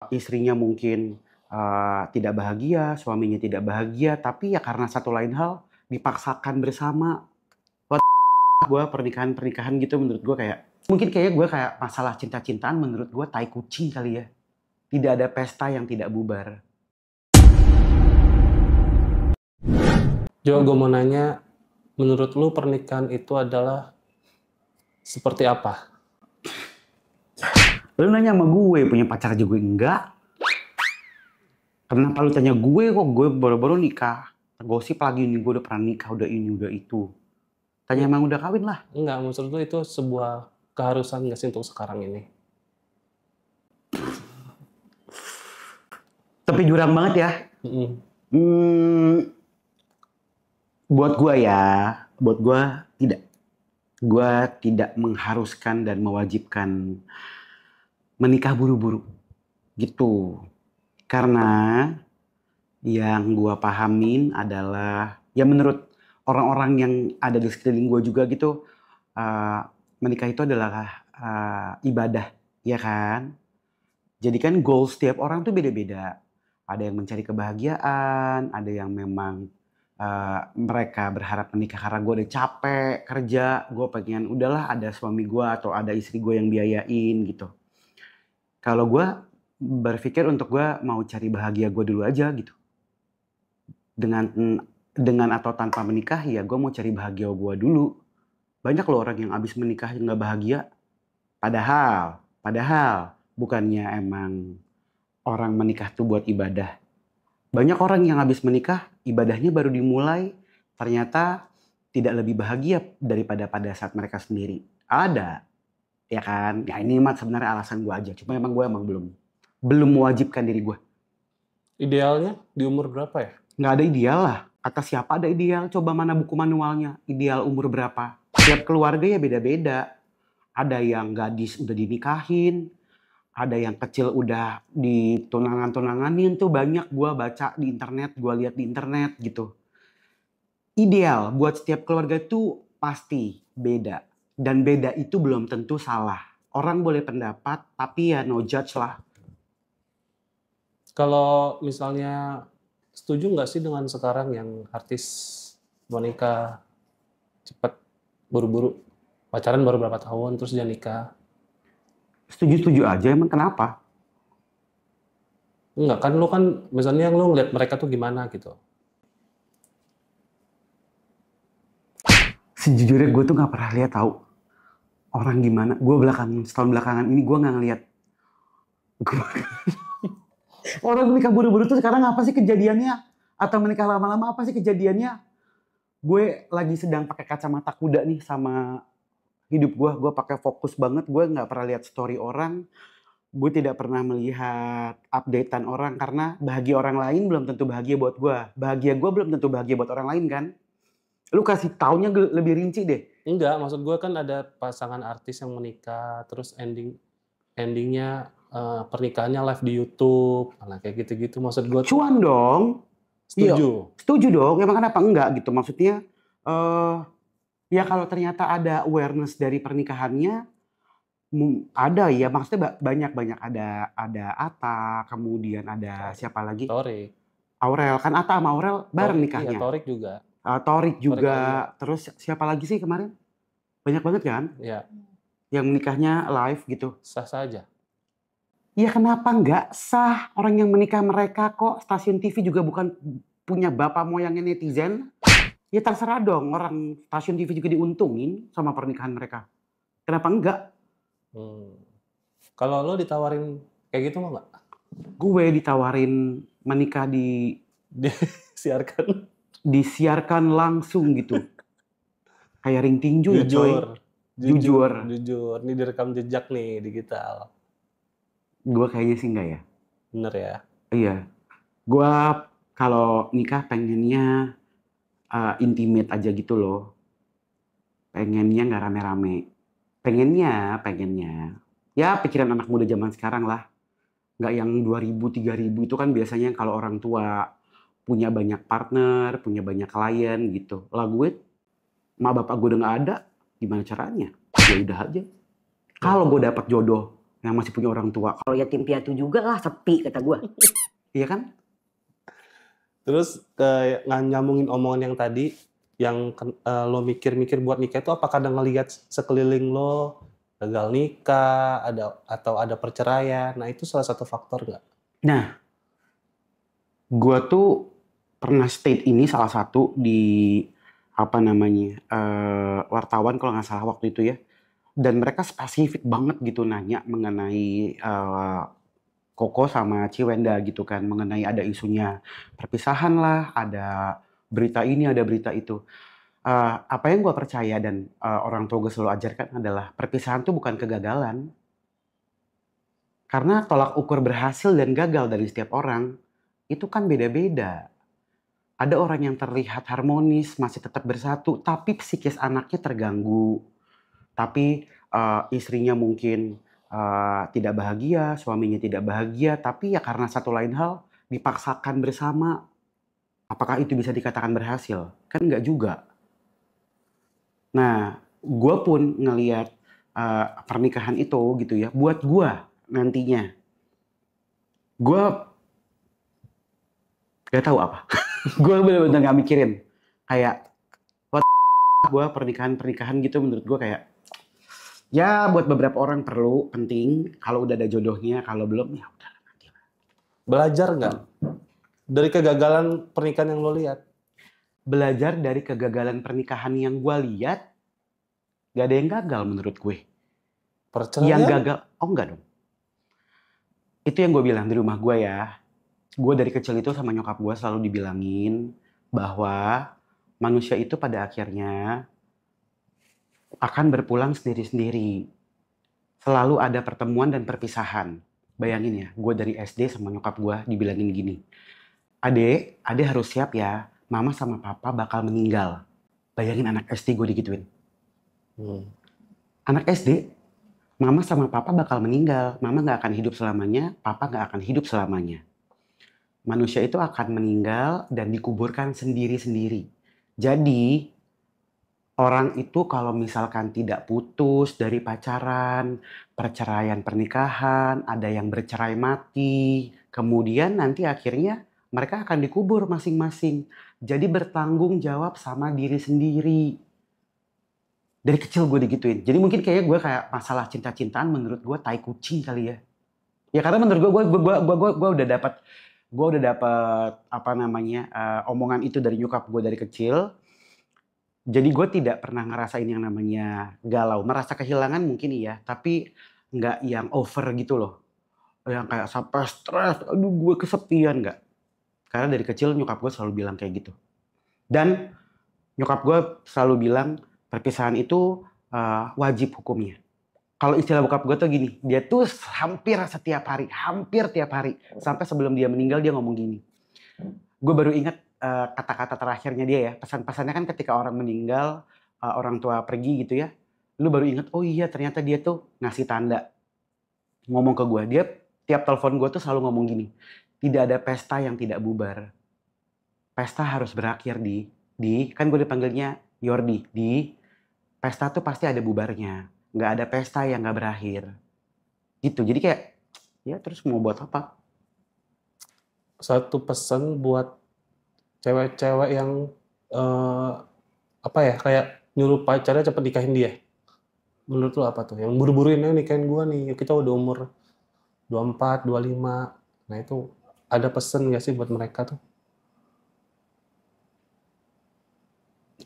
Istrinya mungkin tidak bahagia, suaminya tidak bahagia, tapi ya karena satu lain hal dipaksakan bersama. Gue pernikahan gitu menurut gue kayak mungkin kayaknya gue kayak masalah cinta-cintaan menurut gue tai kucing kali ya. Tidak ada pesta yang tidak bubar. Jo, gue mau nanya, menurut lu pernikahan itu adalah seperti apa? Lu nanya sama gue, punya pacar aja gue enggak. Kenapa lu tanya gue kok gue baru-baru nikah? Gosip lagi ini gue udah pernah nikah, udah ini, udah itu. Tanya emang udah kawin lah. Enggak, maksud lu itu sebuah keharusan nggak sih untuk sekarang ini? Tapi jurang banget ya. Buat gue tidak. Gue tidak mengharuskan dan mewajibkan menikah buru-buru. Gitu. Karena yang gue pahamin adalah, ya menurut orang-orang yang ada di sekeliling gue juga gitu, menikah itu adalah ibadah, ya kan? Jadi kan goal setiap orang tuh beda-beda. Ada yang mencari kebahagiaan, ada yang memang mereka berharap menikah karena gue udah capek kerja, gue pengen udahlah ada suami gue atau ada istri gue yang biayain gitu. Kalau gue berpikir untuk gue mau cari bahagia gue dulu aja gitu. Dengan atau tanpa menikah ya gue mau cari bahagia gue dulu. Banyak loh orang yang abis menikah yang gak bahagia. Padahal bukannya emang orang menikah tuh buat ibadah. Banyak orang yang habis menikah, ibadahnya baru dimulai, ternyata tidak lebih bahagia daripada pada saat mereka sendiri. Ada, ya kan? Ya ini mah sebenarnya alasan gue aja. Cuma emang gue belum mewajibkan diri gue. Idealnya di umur berapa ya? Nggak ada ideal lah. Kata siapa ada ideal? Coba mana buku manualnya? Ideal umur berapa? Setiap keluarga ya beda-beda. Ada yang gadis udah dinikahin, ada yang kecil udah ditunangan-tunanganin tuh banyak gue baca di internet, gue lihat di internet gitu. Ideal buat setiap keluarga tuh pasti beda. Dan beda itu belum tentu salah. Orang boleh pendapat, tapi ya no judge lah. Kalau misalnya setuju nggak sih dengan sekarang yang artis menikah cepat, buru-buru, pacaran baru berapa tahun terus dia nikah? Setuju-setuju aja, emang kenapa? Enggak kan, lu kan misalnya lu ngeliat mereka tuh gimana gitu. Sejujurnya gue tuh gak pernah lihat tahu orang gimana. Gue setahun belakangan ini gue gak ngeliat. Orang menikah buru-buru tuh sekarang apa sih kejadiannya? Atau menikah lama-lama apa sih kejadiannya? Gue lagi sedang pakai kacamata kuda nih sama hidup gue. Gue pakai fokus banget. Gue nggak pernah lihat story orang. Gue tidak pernah melihat updatean orang karena bahagia orang lain belum tentu bahagia buat gue. Bahagia gue belum tentu bahagia buat orang lain kan? Lu kasih taunya lebih rinci deh. Enggak, maksud gue kan ada pasangan artis yang menikah terus endingnya pernikahannya live di YouTube, nah kayak gitu-gitu. Maksud gue cuan dong. setuju. Iya, setuju dong. Emang kenapa enggak gitu? Maksudnya ya kalau ternyata ada awareness dari pernikahannya, ada ya. Maksudnya banyak ada Atta, kemudian ada siapa lagi? Torik. Aurel, kan Atta sama Aurel bareng nikahnya. Iya, Torik juga. Torik juga. Terus siapa lagi sih kemarin? Banyak banget kan? Iya. Yang nikahnya live gitu. Sah saja. Ya kenapa nggak sah? Orang yang menikah mereka kok stasiun TV juga bukan punya bapak moyangnya netizen. Ya terserah dong, orang stasiun TV juga diuntungin sama pernikahan mereka. Kenapa enggak? Kalau lo ditawarin kayak gitu mau nggak? Gue ditawarin menikah disiarkan langsung gitu. Kayak ring tinju ya coy. Jujur. Ini direkam jejak nih digital. Gue kayaknya sih enggak ya. Bener ya? Iya. Gue kalau nikah pengennya intimate aja gitu loh. Pengennya nggak rame-rame. Pengennya. Ya pikiran anak muda zaman sekarang lah. Nggak yang 2000, 3000 itu kan biasanya kalau orang tua punya banyak partner, punya banyak klien gitu. Lah gue, mak bapak gue udah nggak ada, gimana caranya? Ya udah aja. Kalau gue dapat jodoh yang masih punya orang tua. Kalau yatim piatu juga lah sepi kata gue. Iya kan? Terus nyambungin omongan yang tadi, yang lo mikir-mikir buat nikah itu apakah ada ngelihat sekeliling lo gagal nikah, atau ada perceraian? Nah itu salah satu faktor nggak? Nah, gue tuh pernah state ini salah satu di wartawan kalau nggak salah waktu itu ya. Dan mereka spesifik banget gitu nanya mengenai Koko sama Ciwenda gitu kan, mengenai ada isunya perpisahan lah, ada berita ini, ada berita itu. Apa yang gue percaya dan orang tua gue selalu ajarkan adalah perpisahan itu bukan kegagalan. Karena tolak ukur berhasil dan gagal dari setiap orang itu kan beda-beda. Ada orang yang terlihat harmonis, masih tetap bersatu, tapi psikis anaknya terganggu. Tapi istrinya mungkin tidak bahagia, suaminya tidak bahagia, tapi ya karena satu lain hal dipaksakan bersama. Apakah itu bisa dikatakan berhasil? Kan nggak juga. Nah, gue pun ngelihat pernikahan itu gitu ya, buat gue nantinya, gue gak tahu apa. Gue bener-bener gak mikirin. Kayak, gue pernikahan gitu menurut gue kayak, ya buat beberapa orang perlu, penting. Kalau udah ada jodohnya, kalau belum ya udah. Belajar nggak dari kegagalan pernikahan yang lo lihat? Belajar dari kegagalan pernikahan yang gue lihat, gak ada yang gagal menurut gue. Perceraian? Yang gagal, oh enggak dong. Itu yang gue bilang di rumah gue ya. Gue dari kecil itu sama nyokap gue selalu dibilangin bahwa manusia itu pada akhirnya akan berpulang sendiri-sendiri. Selalu ada pertemuan dan perpisahan. Bayangin ya, gue dari SD sama nyokap gue dibilangin gini. Adek harus siap ya, mama sama papa bakal meninggal. Bayangin anak SD gue digituin. Anak SD, mama sama papa bakal meninggal. Mama gak akan hidup selamanya, papa gak akan hidup selamanya. Manusia itu akan meninggal dan dikuburkan sendiri-sendiri. Jadi, orang itu kalau misalkan tidak putus dari pacaran, perceraian pernikahan, ada yang bercerai mati, kemudian nanti akhirnya mereka akan dikubur masing-masing. Jadi bertanggung jawab sama diri sendiri. Dari kecil gue digituin. Jadi mungkin kayaknya gue kayak masalah cinta-cintaan menurut gue tai kucing kali ya. Ya karena menurut gue udah dapat omongan itu dari nyokap gue dari kecil. Jadi gue tidak pernah ngerasain yang namanya galau. Merasa kehilangan mungkin iya, tapi nggak yang over gitu loh. Yang kayak sampai stres, aduh gue kesepian, nggak. Karena dari kecil nyokap gue selalu bilang kayak gitu. Dan nyokap gue selalu bilang perpisahan itu wajib hukumnya. Kalau istilah bokap gue tuh gini, dia tuh hampir tiap hari. Sampai sebelum dia meninggal dia ngomong gini. Gue baru ingat kata-kata terakhirnya dia ya. Pesan-pesannya kan ketika orang meninggal, orang tua pergi gitu ya. Lu baru ingat, oh iya ternyata dia tuh ngasih tanda. Ngomong ke gue, dia tiap telepon gue tuh selalu ngomong gini. Tidak ada pesta yang tidak bubar. Pesta harus berakhir kan gue dipanggilnya Yordi. Di pesta tuh pasti ada bubarnya. Nggak ada pesta yang nggak berakhir. Gitu, jadi kayak, ya terus mau buat apa? Satu pesan buat cewek-cewek yang kayak nyuruh pacarnya cepet nikahin dia. Menurut lo apa tuh? Yang buru-buruin nikahin gua nih, kita udah umur 24, 25. Nah itu ada pesan nggak sih buat mereka tuh?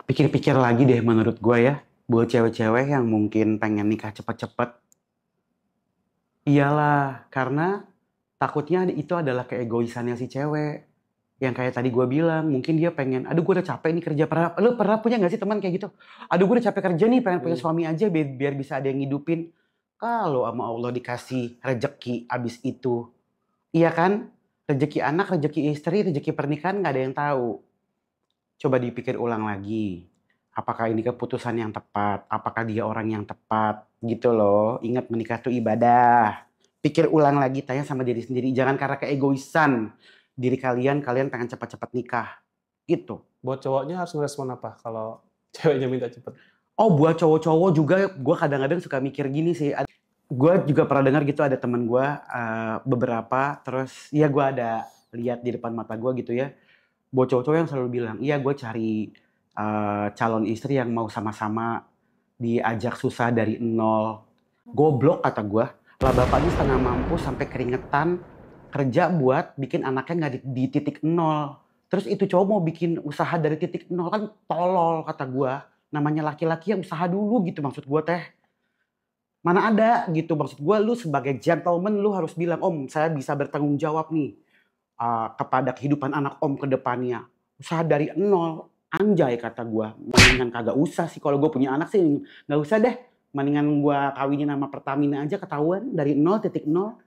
Pikir-pikir lagi deh menurut gue ya. Buat cewek-cewek yang mungkin pengen nikah cepet-cepet. Iyalah, karena takutnya itu adalah keegoisannya si cewek. Yang kayak tadi gue bilang, mungkin dia pengen, aduh gue udah capek nih kerja. Lu pernah punya gak sih teman kayak gitu? Aduh gue udah capek kerja nih, pengen punya suami aja biar bisa ada yang ngidupin. Kalau sama Allah dikasih rejeki abis itu. Iya kan? Rejeki anak, rejeki istri, rejeki pernikahan gak ada yang tahu. Coba dipikir ulang lagi. Apakah ini keputusan yang tepat? Apakah dia orang yang tepat? Gitu loh. Ingat menikah itu ibadah. Pikir ulang lagi, tanya sama diri sendiri. Jangan karena keegoisan diri kalian pengen cepat-cepat nikah. Gitu. Buat cowoknya harus ngerespon apa kalau ceweknya minta cepet? Oh, buat cowok-cowok juga gue kadang-kadang suka mikir gini sih. gue juga pernah dengar gitu ada teman gue beberapa, terus ya gue ada lihat di depan mata gue gitu ya, buat cowok-cowok yang selalu bilang, iya gue cari calon istri yang mau sama-sama diajak susah dari nol. Goblok kata gue, lah bapaknya setengah mampu sampai keringetan kerja buat bikin anaknya nggak di titik nol. Terus itu cowok mau bikin usaha dari titik nol, kan tolol kata gue. Namanya laki-laki yang usaha dulu gitu maksud gue teh. Mana ada gitu maksud gue, lu sebagai gentleman lu harus bilang, om saya bisa bertanggung jawab nih kepada kehidupan anak om ke depannya. Usaha dari nol, anjay kata gue. Mendingan kagak usah sih, kalau gue punya anak sih nggak usah deh. Mendingan gue kawinin sama Pertamina aja ketahuan dari nol, titik nol.